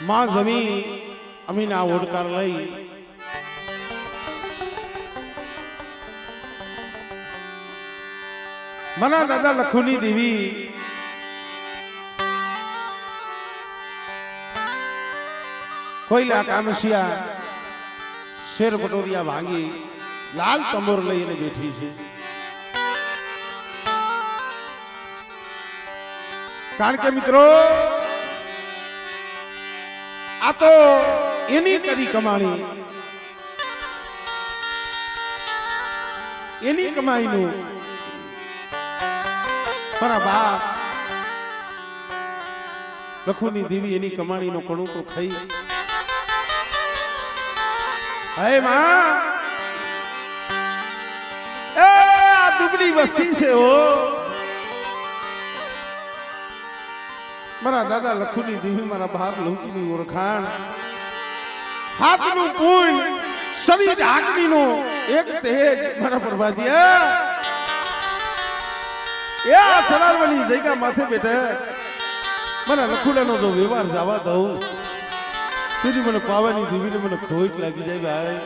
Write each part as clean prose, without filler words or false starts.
मां जमी अमीना ओडकार लई मना दादा लखुनी देवी कोयला कामसिया शेर बटोरिया भांगी लाल तंबोर लईने बैठी छे। कारण के मित्रों आ तो एनी करी कमाणी एनी कमाई नु पर बाप लखुनी देवी एनी कमाणी नो कणु तो खाई। अरे मां ए आ दुबली वस्ती से हो मारा दादा लखुनी देवी मारा बाप लौकीनी ओळखाण हाथनु पूर्ण शरीर आगनीनो एक तेज मारा प्रभातिया या सलालवाली जयगा माथे बैठे मारा लखुડાનો जो व्यवहार जावा दઉં तेरी મને પાવાની દેવીને મને ખોટ લાગી જાય ભાઈ।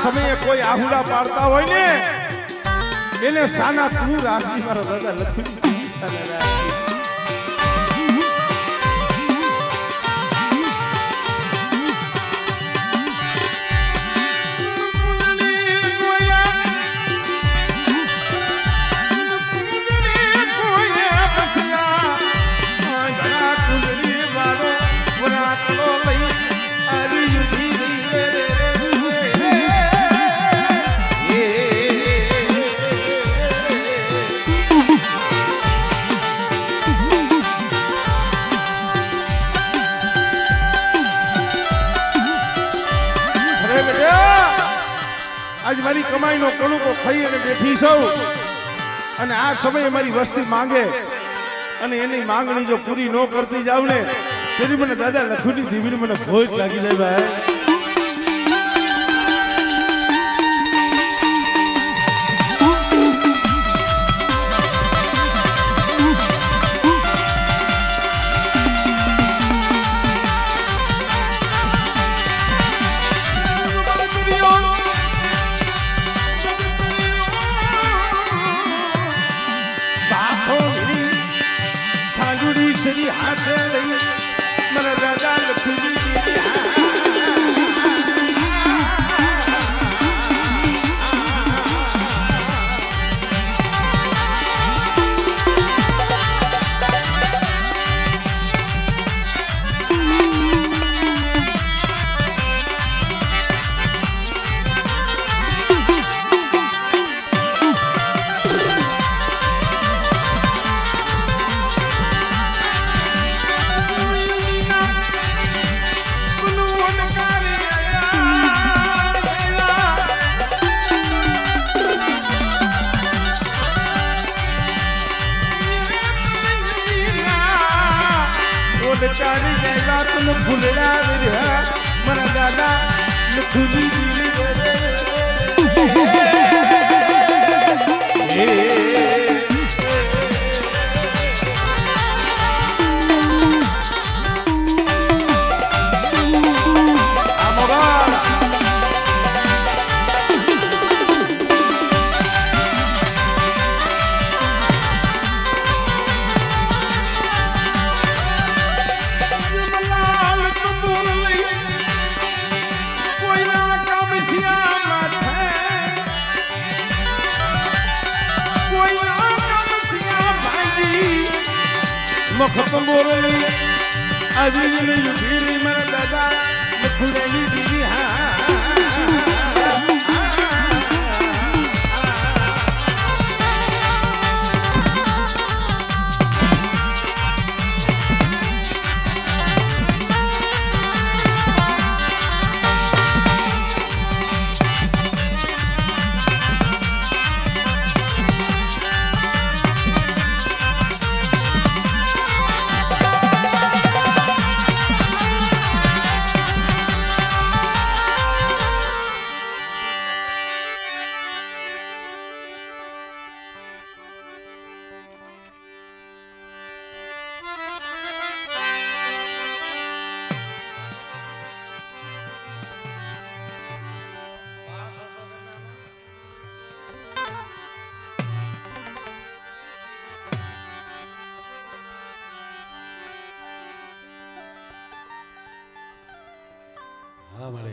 समय कोई आहुला पाड़ता हो ने एने साना तू राजी मारा दादा लखुनी देवी साना राजी। आज मारी कमाई नो कणु को खाई अने बैठी छौ अने आ समय मारी वस्ती मांगे अने एनी मांगणी जो पूरी नो करती जाव ने तेरी मने दादा लखुनी देवी मने भोज लागी जाय भाई। श्री हाथ लई मरा दादा लखुनी देवी चारी जैसा तुम फुलड़ा विरहा मरा दादा लखुनी ખતમ બોરેલી આવી નહીં ભીરી મારા દાદા લખુડેલી દીદી હા હા મળે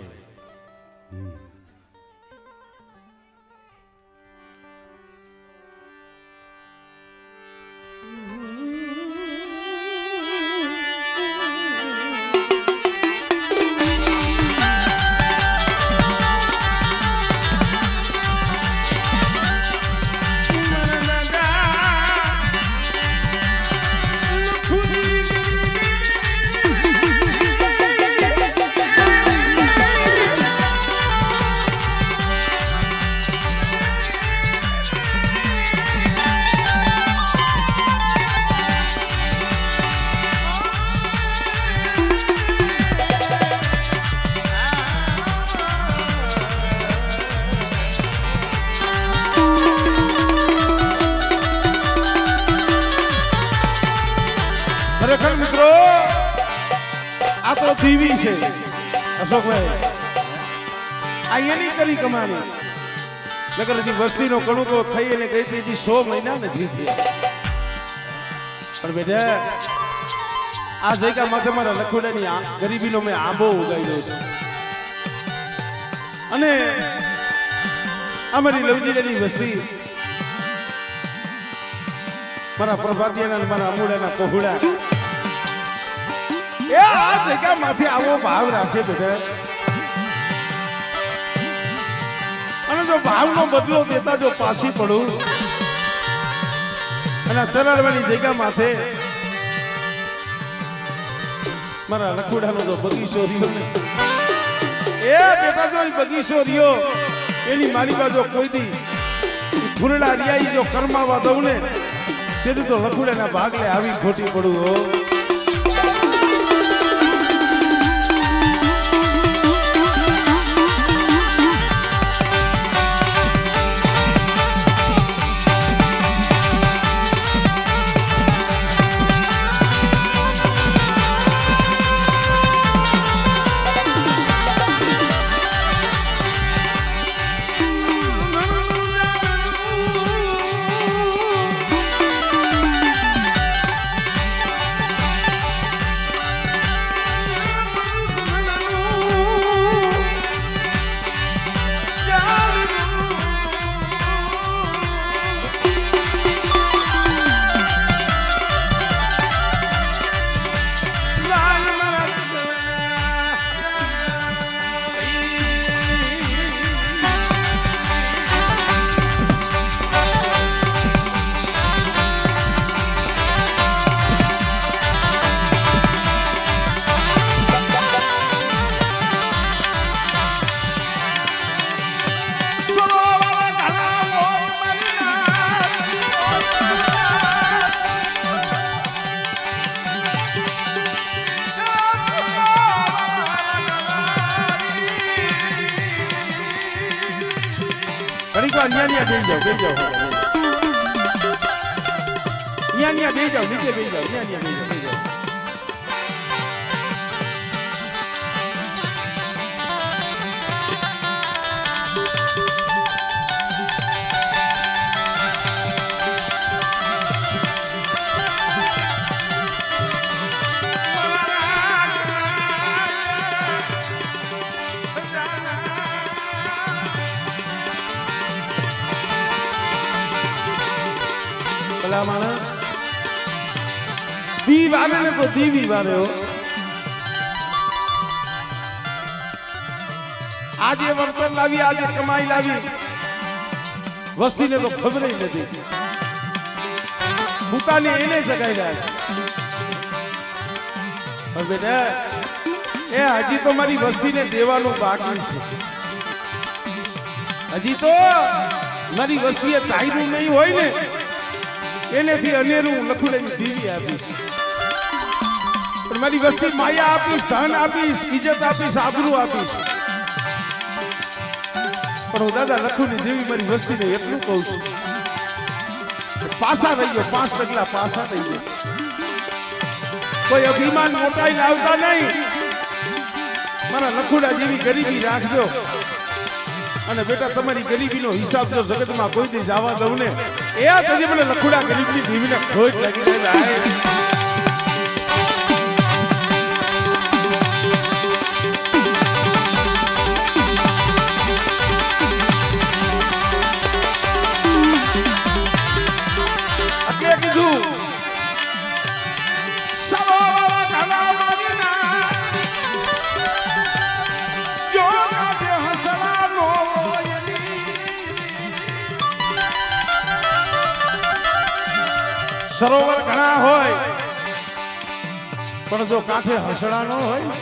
ખરેખર મિત્રો આ તો દીવી છે અશોકભાઈ આ એની કરી કમાણી નગર હજી વસ્તીનો કણુકો ખાઈ અને ગઈ હતી 100 મહિના નથી થયા પણ બેટા આ જગ્યા માથે મારા લખોડાની ગરીબીનો મેં આંબો ઉગાડ્યો છે અને અમારી લવજીની વસ્તી મારા પ્રભાતિયાના મારા અમૂડાના કોહુડા એ આ જગ્યા માંથી આવો ભાવ રાખે બેટા અને જો ભાવનો બદલો દેતા જો પાછી પડું અને તરાળવાની જગ્યા માથે મારા લખુડાનો જો બગીચો રહ્યો ને એ બેટા જો બગીચો રહ્યો એની મારી બાજુ કોઈ દી ફૂરડા રિયાઈ જો કરમાવા દઉં ને તેનું તો લખુડાના ભાગલે આવી ખોટી પડું હો ન્યા ન્યા બેસી જાઓ ન્યા ન્યા બેસી જાઓ નીચે બેસી જાઓ ન્યા ન્યા બેસી જાઓ માણસ દી વારે ને તો દીવી વારે હો આજે વર્તન લાવી આજે કમાઈ લાવી વસ્તીને તો ખબર નથી પોતાની એને જગાઈ રહ્યા છે બેટા એ હજી તો મારી વસ્તીને દેવાનું બાકી છે હજી તો મારી વસ્તીએ તાયરું નહીં હોય ને એનેથી અનેરું લખુડાની દીવી આપીશ પણ મારી વસ્તી માયા આપીશ ધન આપીશ ઇજ્જત આપીશ આબરૂ આપીશ પણ હું દાદા લખુની દેવી મારી વસ્તીને એટલું કહું છું પાસા રહી ગયો 5 ડગલા પાસા થઈ ગયો કોઈ અભિમાન મોટાઈ લાવતા નહીં મારા લખુડા જેવી ગરીબી રાખજો અને બેટા તમારી ગરીબીનો હિસાબ જો જગતમાં કોઈ દી જવા દઉં ને એ આ તને મને લખુડા ગરીબની દેવીને ખોટ લાગી જાય સરોવર ઘણા હોય પણ જો કાંઠે હસડા ન હોય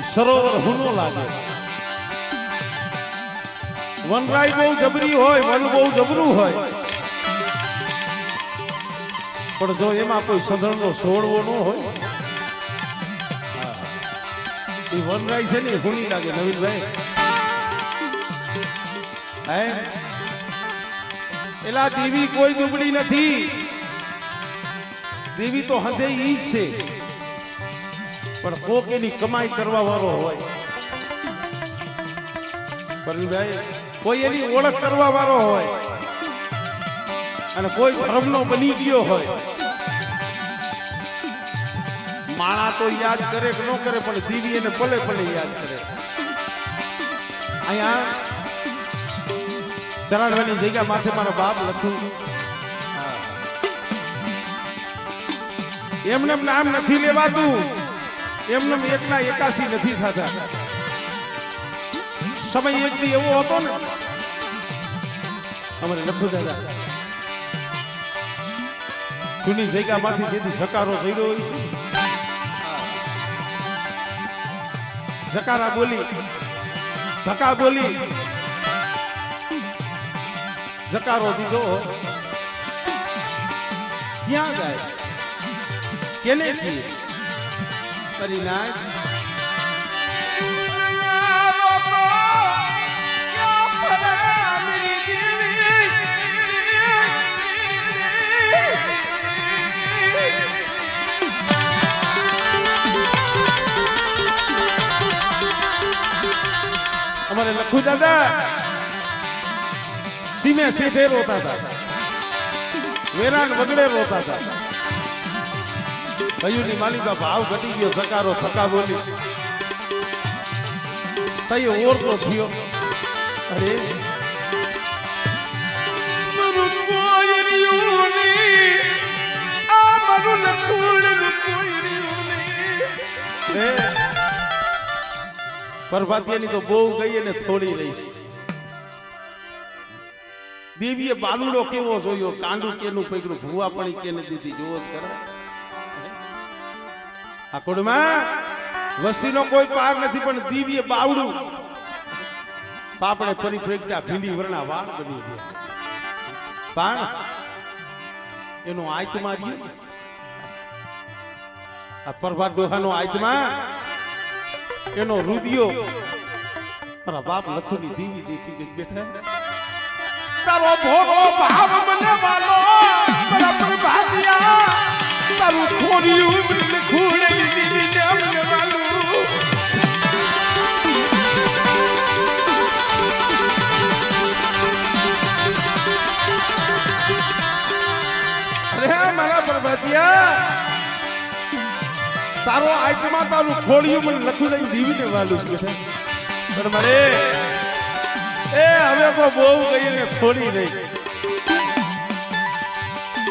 સરોવર હુનો લાગે વનરાઈ બહુ જબરી હોય વન બહુ જબરું હોય પણ જો એમાં કોઈ સધણનો છોડવો ન હોય એ વનરાઈ છે ને હુની લાગે નવીનભાઈ હે એલા દેવી કોઈ દુબળી નથી દેવી તો હંધે ઈ છે પણ કોક એની કમાઈ કરવા વાળો હોય ભાઈ કોઈ એની ઓળખ કરવા વાળો હોય અને કોઈ ધર્મનો બની ગયો હોય માણા તો યાદ કરે કે ન કરે પણ દેવી એને ભલે ભલે યાદ કરે અહીંયા ચરાડવાની જગ્યા માથે મારા બાપ લખું એમને નામ નથી લેવાતું એમને એકના 81 નથી થતા સમય એક દી એવો હતો ને અમારે લખું દાદા જૂની જગ્યા માંથી જેથી સકારો જઈડ્યો હોય છે સકારા બોલી ધક્કા બોલી જકારો દીધો ક્યાં જાય કેને થી કરી નાખ અમારે લખું દાદા सीमे सीधे रोता था वेरान वगड़े रोता था कयूनी माली का भाव घटी गयो सकारो थका बोली तय और तो थियो अरे मरु कोयरियोनी आ मरु लखुड़ कोयरियोनी रे परभातियानी तो बહુ ગઈ ને થોડી રહી છે દેવીએ બાલુડો કેવો જોયો કાંડું કેનું પકડ્યું ભૂવા પણ કેને દીધી જોવો જ કરે આ કોડમાં વસ્તીનો કોઈ પાર નથી પણ દેવીએ બાવડું પાપડે પરિપ્રેક્ષા ભીંડી વર્ણા વાળ બની ગયા પણ એનો આત્મા રહ્યો આ પરભાત ડોહાનો આત્મા એનો રુદિયો મારા બાપ લખુની દેવી દેખી ગઈ બેઠા તારો ભોગો ભાવ મને વાલો બરાબર ભાગ્યા તારું ખોડિયું મને ખોડે દીદી ને અમને વાલો અરે મારા બરબાદિયા તારો આત્મા તારું ખોડિયું મને લખું લઈને દીવીને વાલું છે પણ મારે એ અમે તો બહુ ગઈ ને થોડી નહીં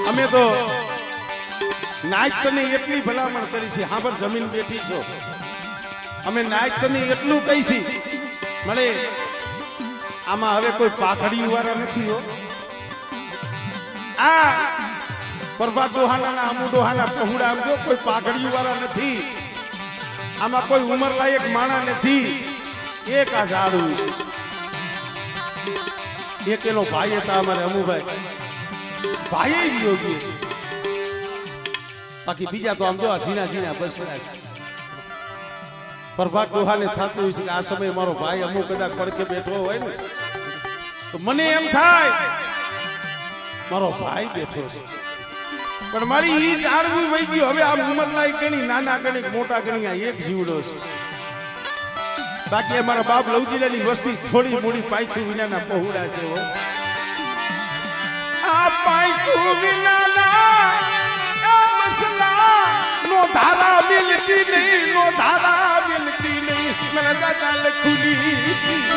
અમે તો નાયક તને એટલી ભલામણ કરી છે હા પણ જમીન બેઠી છો અમે નાયક તને એટલું કહીશી મળે આમાં હવે કોઈ પાખડી વાળા નથી હો આ પરબા ડોહાના અમુ ડોહાના પહોળા આમ જો કોઈ પાઘડી વાળા નથી આમાં કોઈ ઉંમર લાયક માણા નથી એક આ ઝાડું એક એનો ભાઈ હતા અમારે અમુભાઈ ભાઈ જ યોગી બાકી બીજા તો આમ જો ઝીણા ઝીણા બસડા છે પ્રભાત ડોહાને થતું હોય છે કે આ સમયે મારો ભાઈ અમુક કદાચ પડકે બેઠો હોય ને તો મને એમ થાય મારો ભાઈ બેઠો છે પણ મારી ઈ જાળવી વહી ગયો હવે આ ઉંમરના ગણી નાના ગણી મોટા ગણી આ એક જીવડો છે બાકી અમારા બાપ લવજીલાની વસ્તી થોડી મોડી પાયથું વિનાના પહોળા છે હો આ પાયથું વિનાના મસલા નો ધારા મિલતી નહીં નો ધારા મિલતી નહીં મને દાદા લખુલી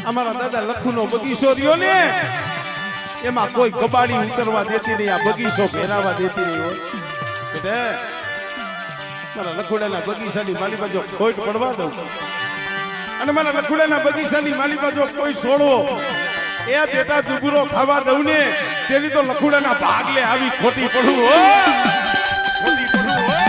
અમારા દાદા લખુનો બગીચો રહ્યો ને એમાં કોઈ કબાડી ઉતરવા દેતી નહીં આ બગીચો ઘેરાવા દેતી નહીં હોય એટલે મારા લખુડાના બગીચાની માલી બાજુ ખોટ પડવા દઉં અને મારા લખુડાના બગીચાની માલી બાજુ કોઈ છોડવો એ બેટા દુબરો ખાવા દઉં ને તેની તો લખુડાના ભાગલે આવી ખોટી પડવું હો ખોટી પડવું હો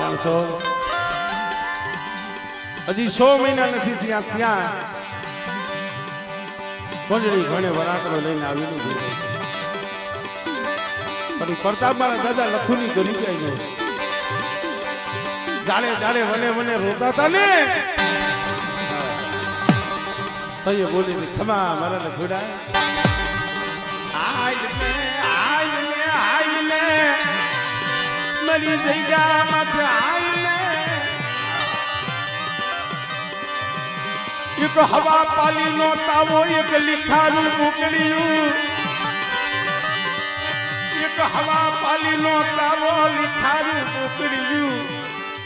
માણસો હજી 100 મહિના નથી ત્યાં કોંજડી ઘણે વરાકડો લઈને આવેલું છે પણ પ્રતાપ મારા દાદા લખુની કરી જાય જાડે જાડે વને રોતા હતા ને તઈએ બોલી ખમા મારા લખુડા મારી જગ્યા માથે આવીને એક હવા પાલી નો તાવો એક લીખાનું મોકલ્યું એક હવા પાલી નો તાવો લીખાનું મોકલ્યું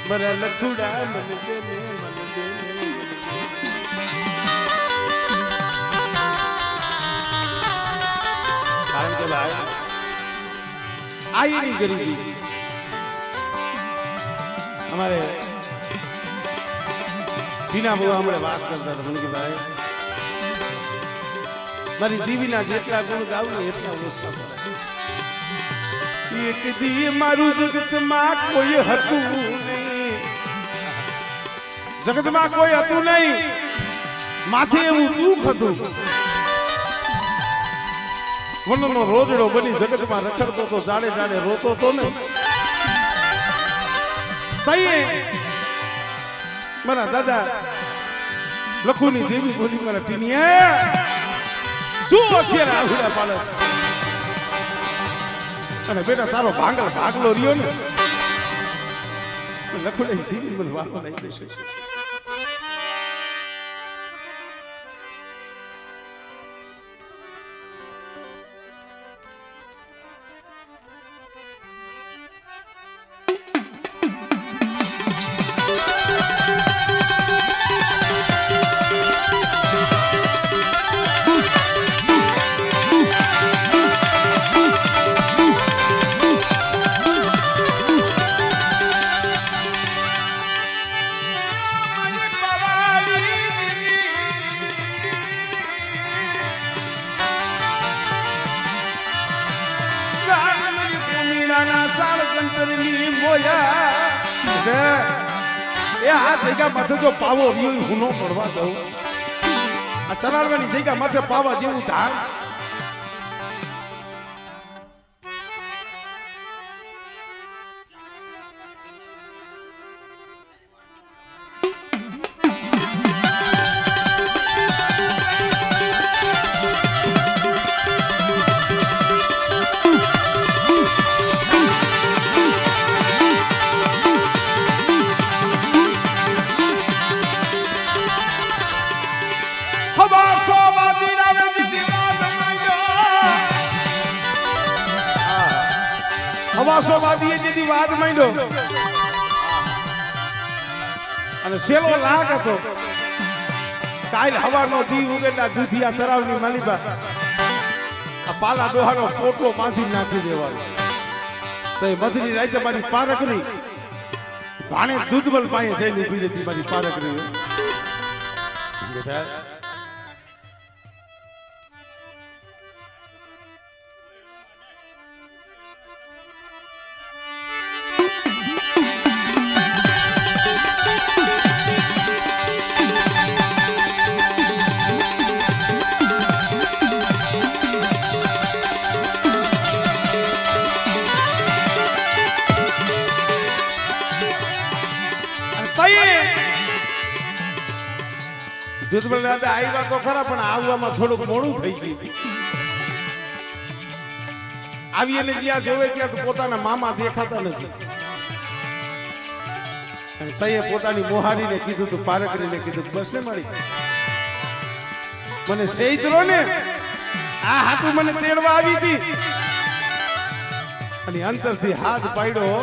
મારા લખુડા મને દે કારણ કે ભાઈ આઈ ગરીબી हमारे टीना बुआ हमारे बात करता था मन की भाई मारी दीवी ना जेटला गुण गाऊ ने एटला ओछा એક દી મારું જગતમાં કોઈ હતું નહીં, જગતમાં કોઈ હતું નહીં, માથે એવું દુઃખ હતું. વનનો રોજડો બની જગતમાં રખડતો તો જાડે જાડે રોતો તો ને તઈએ મારા દાદા લખુની દેવી બોલી મારા ટીનિયા શું હોશિયાર આહુડા પાડે અને બેટા તારો ભાગલો રહ્યો ને લખુડે દેવી મને વાપો લઈ દેશે. માથે જો પાવો હું નો પડવા દઉં. આ ચરાડવાની જગ્યા માથે પાવા જેવું થાય. હવાસો વાદીએ જેથી વાદ માંડ્યો અને સેલો લાગ હતો. કાલ હવાનો દી ઉગેલા દૂધિયા તરાવની માલિબા આ પાલા ડોહાનો પોટલો બાંધી નાખી દેવાનો. તો એ મધની રાતે મારી પારકરી ભાણે દૂધબલ પાસે જઈને ઊભી રહેતી મારી પારકરી. બેટા દૂધબલ દાદા આવ્યા તો ખરા પણ આવવામાં થોડુંક મોડું થઈ ગયું. આવી અને જ્યાં જોવે ત્યાં તો પોતાના મામા દેખાતા નથી. અને તઈએ પોતાની મોહારીને કીધું તું પારકરીને કીધું બસ ને મારી મને સૈદરો ને આ હાથું મને તેડવા આવી હતી અને અંતરથી હાથ પાડ્યો.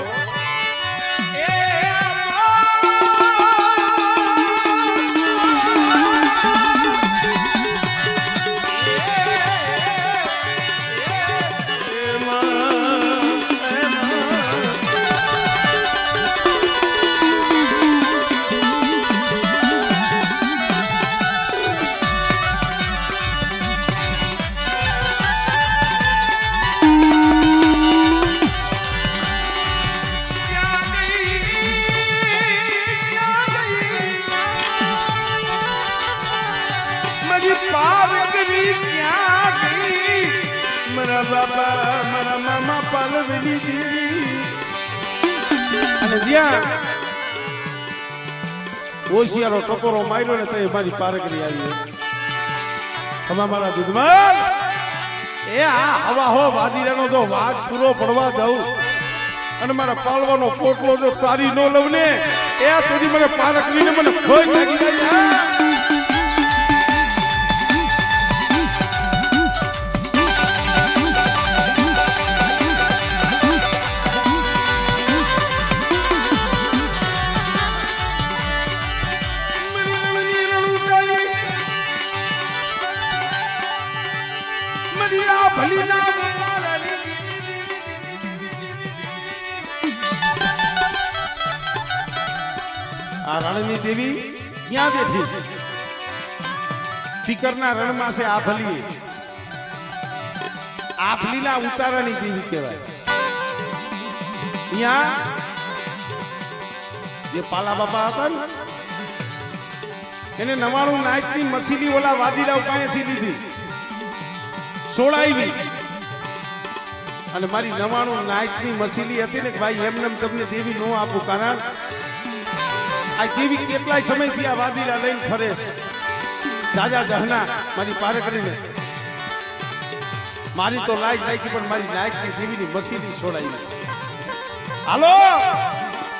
અને જ્યાં હોશિયારો ટકોરો માર્યો ને તો એ મારી પારકરી આવી. તમે મારા દૂધમાં એ આ હવા હો વાદીરાનો જો વાઘ પૂરો પડવા દઉં અને મારા પાલવાનો પોટલો જો તારી નો લઉં ને એ સુધી મને પારકરીને મને ખોઈ લાગી જાય. આ રણની દેવી ક્યાં બેઠી છે? ટીકરના રણમાં છે આભલી. આભલીના ઉતારાની દેવી કહેવાય. અહીંયા જે પાલા બાપા હતા ને એને 99 નાયકની મસીલી ઓલા વાદીડા પાસેથી લીધી સોળાવી અને મારી 99 નાયકની મસીલી હતી ને ભાઈ એમને તમને દેવી નો આપું કારણ આ દેવી કેટલાય સમયથી આ વાદીડા લઈને ફરે છે જાજા જહના મારી પારે કરીને મારી તો લાઈક નાખી પણ મારી નાયકની દેવીની મસીલી સોળાવી હાલો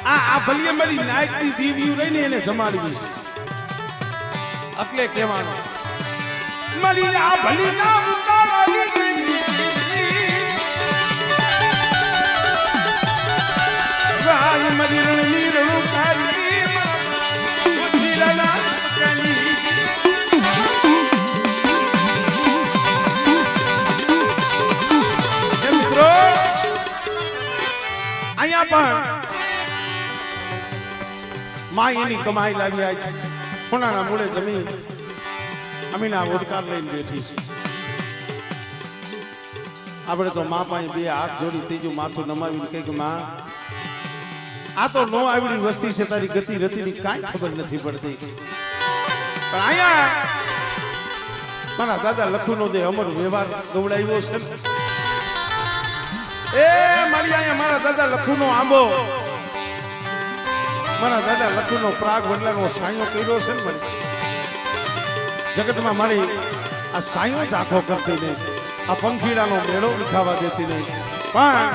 આ ભલીએ મારી નાયકની દેવી રહીને એને જમાડવી છે એટલે કહેવાનું મારી આ ભલી ના ઉતારવાની રાય મારી રણની રણુકારી ઉઠીલા કની મિત્રો અહીંયા પણ માં એની કમાઈ લાવી આવી કોનાના મૂળે જમીન અમીના ઓડકાર લઈને બેઠી છે આપણે તો મા પાસે બે હાથ જોડી ત્રીજું માથું નમાવીને કહે કે માં આ તો નો આવડી વસ્તી છે તારી ગતિ રતિની કાંઈ ખબર નથી પડતી પણ અહીંયા મારા દાદા લખુનો જે અમર વ્યવહાર ગવડાવ્યો છે એ મારી અહીંયા મારા દાદા લખુનો આંબો મારા દાદા લખુનો પ્રાગ વડલાનો સાયો કર્યો છે ને મને જગતમાં મારી આ સાયો જ આખો કરતી નહીં આ પંખીડાનો મેળો વિખાવા દેતી નહીં પણ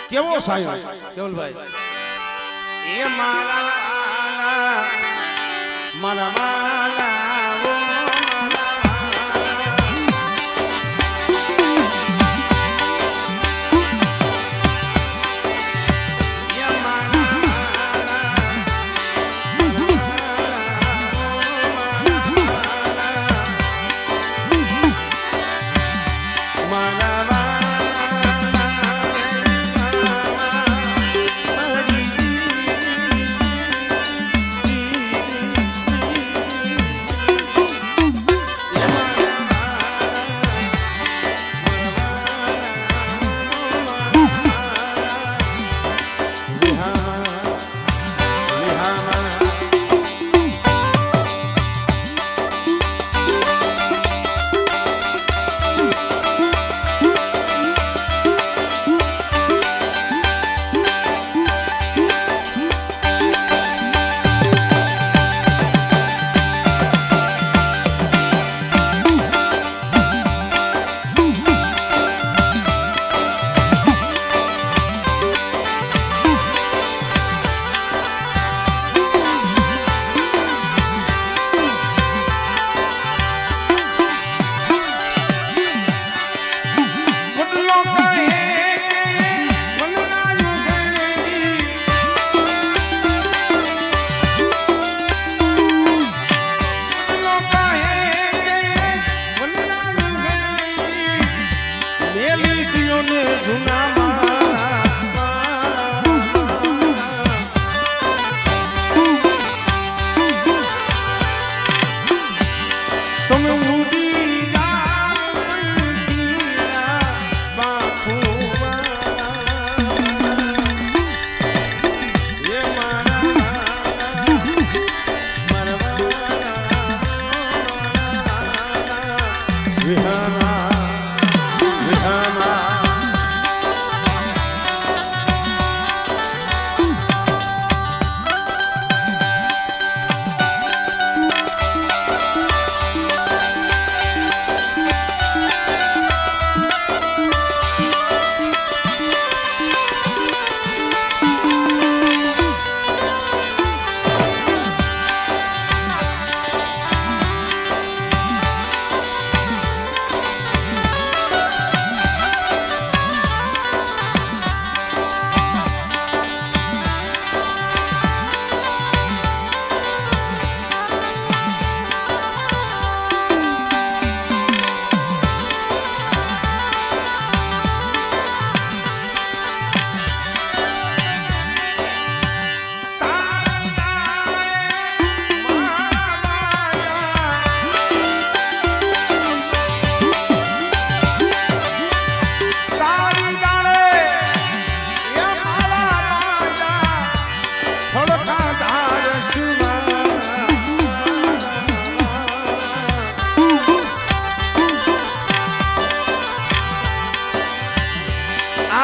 કેવો સાયો કેવલભાઈ એ મારા મારા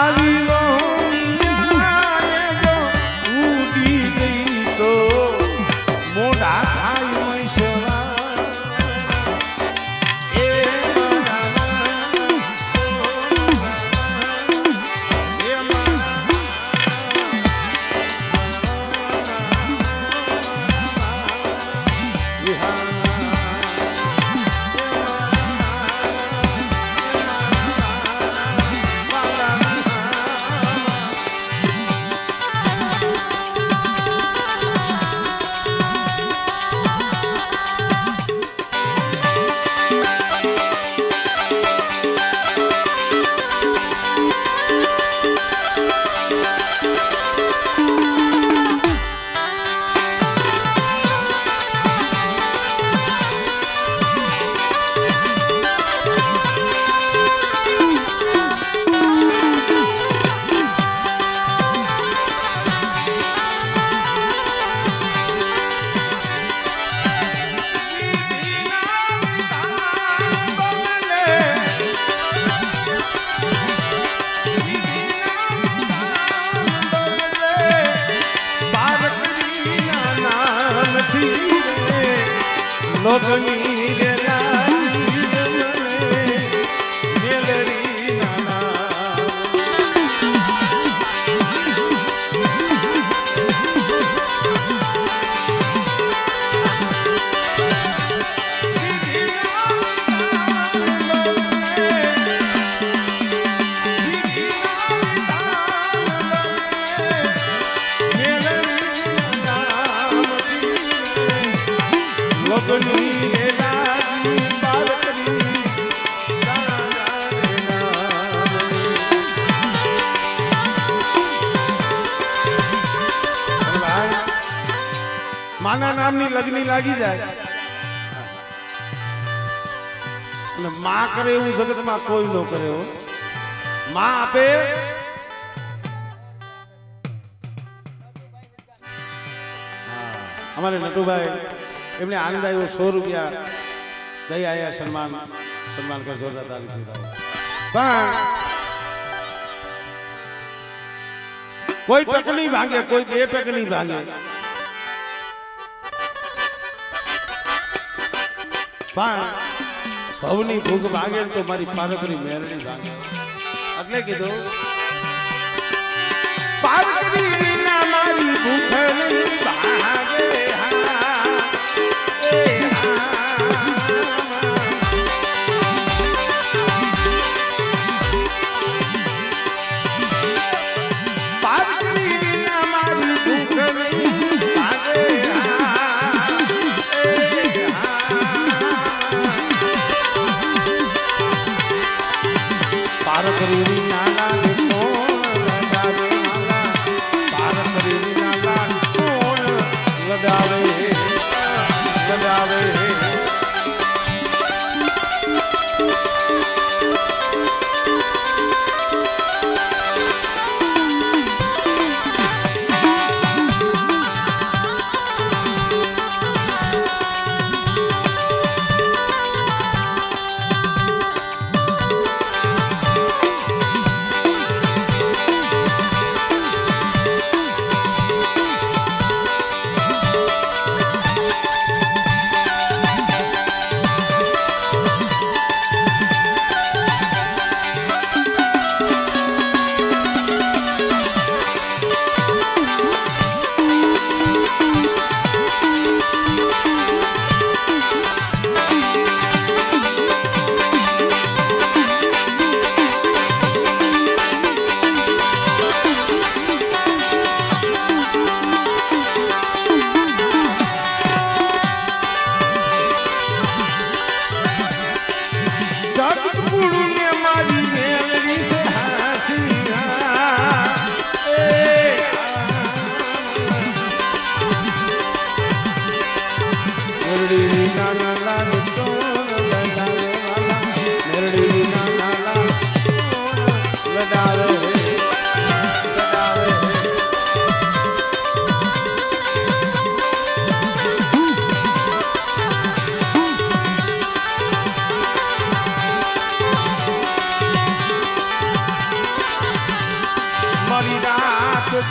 આવી રોહિયા જો ઉડી ગઈ તો મોઢા થાય મૈસવા લોગની રે લાગી મેલડી નાના લોગની રે લાગી બાળકની માના નામની લગ્ની લાગી જાય અને માં કરે એવું જગતમાં કોઈ ન કરે હો માં આપે અમારે નટુભાઈ એમને આનંદ આવ્યો 100 રૂપિયા દઈ આયા સન્માન કર જોરદાર તાળી દીધા પણ કોઈ ટક નહીં ભાંગે કોઈ 2 ટક નહીં ભાંગે પણ ભવની ભૂખ ભાંગે તો મારી પારકરી મેરડી ભાંગે એટલે કીધું પારકરી ના મારી ભૂખ નહીં ભાંગે પારકરી નાના લડાવે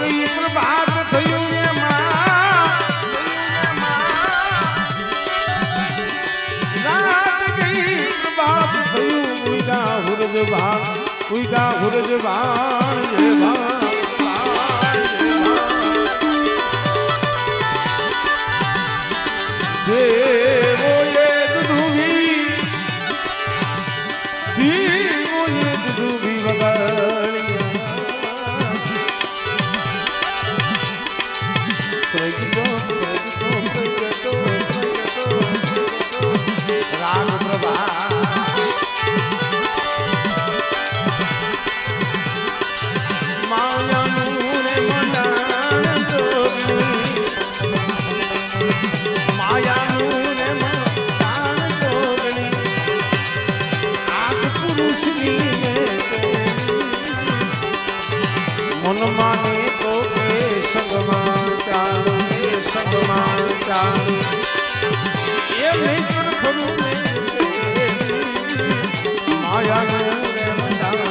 ગઈ પ્રભાત થયું રાત ગઈ પ્રભાત થયું ઉઈગા હુરજ ભાણ ઉઈગા હુરજ ભાણ જય ભાણ દેવો એક ધ્રુવી દેવો એક ધ્રુવી રાગ પ્રભા માયાનું રે મંડાણ જોગણી માયાનું રે મંડાણ જોગણી આગ પુરુષની મન માને તો કે સંગમાં ચાલો એ સંગમાં ચાલો એ મિત્ર ખરું માયાનું રે મંડાણ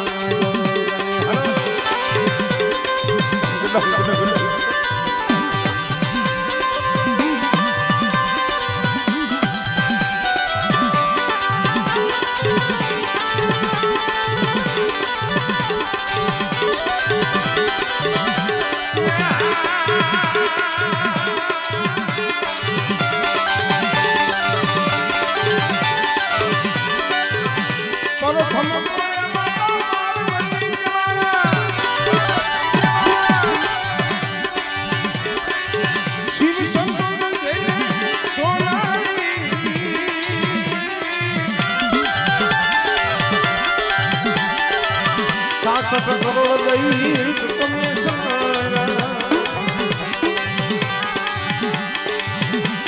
સાસઠ કરોડ દૈત તમે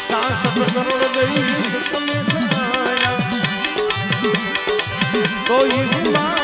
સાસઠ કરોડ દૈત તમે કોઈ માર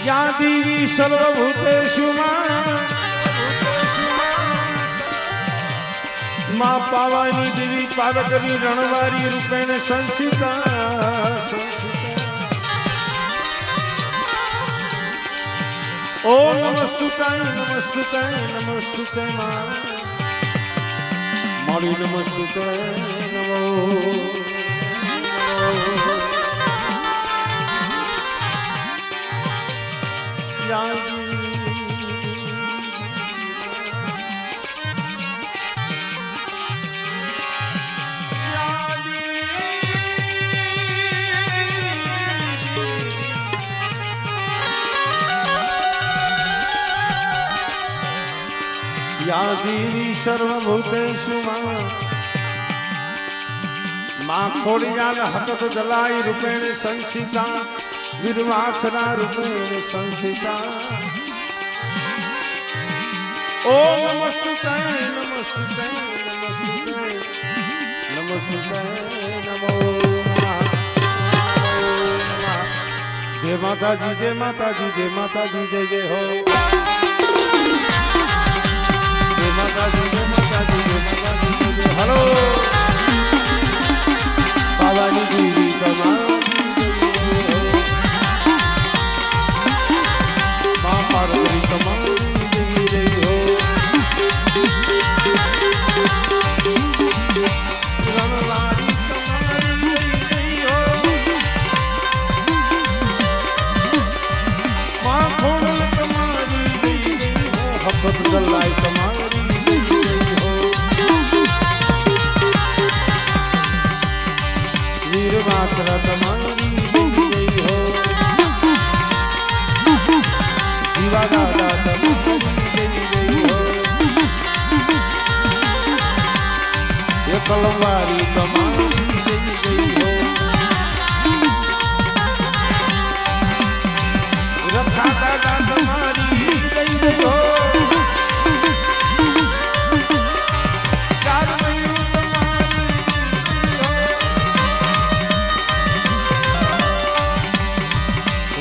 યાદી સર્વભૂતેષુ માં પાવાની દેવી પાર્વતી રણવારી રૂપેણ સંસિતા ઓ નમસ્તુતાય નમસ્તુતાય નમસ્તુતાય મારી નમસ્તુતાય નમો યાદી સર્વભૂતેષુ માં ખોડિયાર હકત દલાઈ રૂપેણ સંસિતા વિરવાક્ષરા રૂપેણ સંસિતા ઓ નમસ્તુતાય નમસ્તુતાય નમસ્તુતાય નમસ્તુતાય નમો જય માતાજી જય માતાજી જય માતાજી જય જય હો હલો પાવાની દેવી મા પાર્વતી તમારી જય હો રણવારી તમારી જય હો મા ખોડલ તમારી જય હો હકત દલાઈ તમારી પાત્રા તમારી જય જય હો જીવા દાદા તમારી જય જય હો એ કલમવારી તમારી જય જય હો રખા દાદા તમારી જય જય હો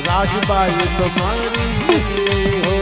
રાજબાઈ તમારી જય હો